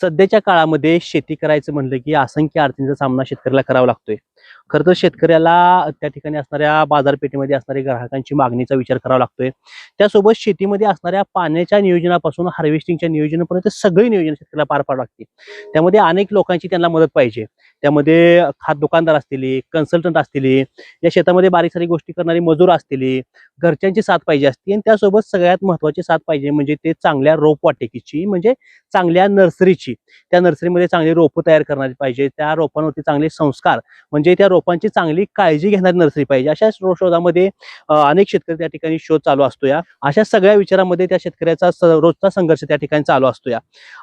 सध्याच्या काळामध्ये शेती करायचं म्हणलं की असंख्य अडचणींचा सामना शेतकऱ्याला करावा लागतोय. खरं तर शेतकऱ्याला त्या ठिकाणी असणाऱ्या बाजारपेठेमध्ये असणाऱ्या ग्राहकांची मागणीचा विचार करावा लागतोय. त्यासोबत शेतीमध्ये असणाऱ्या पाण्याच्या नियोजनापासून हार्वेस्टिंगच्या नियोजनापर्यंत सगळी नियोजन शेतकऱ्याला पार पाडावं लागते. त्यामध्ये अनेक लोकांची त्यांना मदत पाहिजे. त्यामध्ये खात दुकानदार असतील, कन्सल्टंट असतील, या शेतामध्ये बारीक सारीक गोष्टी करणारी मजूर असतील, घरच्यांची साथ पाहिजे असते आणि त्यासोबत सगळ्यात महत्त्वाची साथ पाहिजे म्हणजे ते चांगल्या रोपवाटिकेची म्हणजे चांगल्या नर्सरीची. त्या नर्सरीमध्ये चांगली रोपं तयार करणारी पाहिजे. त्या रोपांवरती चांगले संस्कार म्हणजे त्या रोपांची चांगली काळजी घेणारी नर्सरी पाहिजे. अशा शोधामध्ये अनेक शेतकरी त्या ठिकाणी शोध चालू असतो. या अशा सगळ्या विचारामध्ये त्या शेतकऱ्याचा रोजचा संघर्ष त्या ठिकाणी चालू असतो. या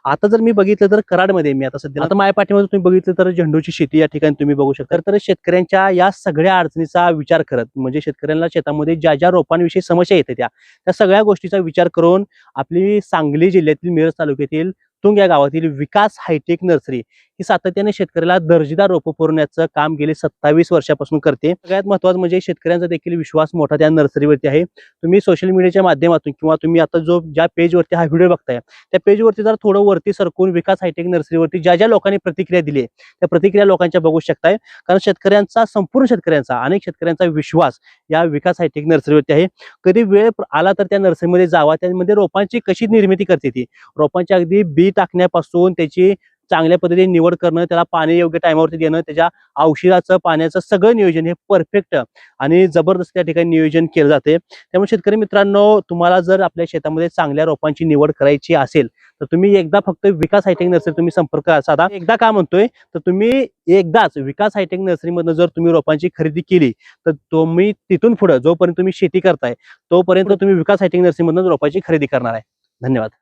आता जर मी बघितलं तर कराडमध्ये मी आता सध्या आता माझ्या पाठीमध्ये तुम्ही बघितलं तर झेंडूची शेती या ठिकाणी तुम्ही बघू शकता. तर शेतकऱ्यांच्या या सगळ्या अडचणीचा विचार करत म्हणजे शेतकऱ्यांना शेतामध्ये ज्या ज्या रोपांविषयी समस्या येते त्या सगळ्या गोष्टीचा विचार करून आपली सांगली जिल्ह्यातील मिरज तालुक्यातील तुंग या गावातील विकास हायटेक नर्सरी ही सातत्याने शेतकऱ्याला दर्जेदार रोपं पुरवण्याचं काम गेले 27 वर्षापासून करते. सगळ्यात महत्त्वाचं म्हणजे शेतकऱ्यांचा देखील विश्वास मोठा त्या नर्सरीवरती आहे. तुम्ही सोशल मीडियाच्या माध्यमातून किंवा तुम्ही आता ज्या पेजवरती हा व्हिडिओ बघताय त्या पेजवरती जर थोडं वरती सरकून विकास हायटेक नर्सरीवरती ज्या ज्या लोकांनी प्रतिक्रिया दिली त्या प्रतिक्रिया लोकांच्या बघू शकताय. कारण संपूर्ण शेतकऱ्यांचा अनेक शेतकऱ्यांचा विश्वास या विकास हायटेक नर्सरीवरती आहे. कधी वेळ आला तर त्या नर्सरीमध्ये जावा. त्यामध्ये रोपांची कशी निर्मिती करते ती रोपांची अगदी बी टाकण्यापासून त्याची चांगल्या पद्धतीने निवड करणं, त्याला पाणी योग्य टायमावरती देणं, त्याच्या औषधाचं पाण्याचं सगळं नियोजन हे परफेक्ट आणि जबरदस्त त्या ठिकाणी नियोजन केलं जाते. त्यामुळे शेतकरी मित्रांनो, तुम्हाला जर आपल्या शेतामध्ये चांगल्या रोपांची निवड करायची असेल तर तुम्ही एकदा फक्त विकास हायटेक नर्सरी तुम्ही संपर्क साधा. एकदा काय म्हणतोय तर तुम्ही एकदाच विकास हायटेक नर्सरीमधून जर तुम्ही रोपांची खरेदी केली तर तुम्ही तिथून पुढे जोपर्यंत तुम्ही शेती करताय तोपर्यंत तुम्ही विकास हायटेक नर्सरीमधून रोपांची खरेदी करणार आहे. धन्यवाद.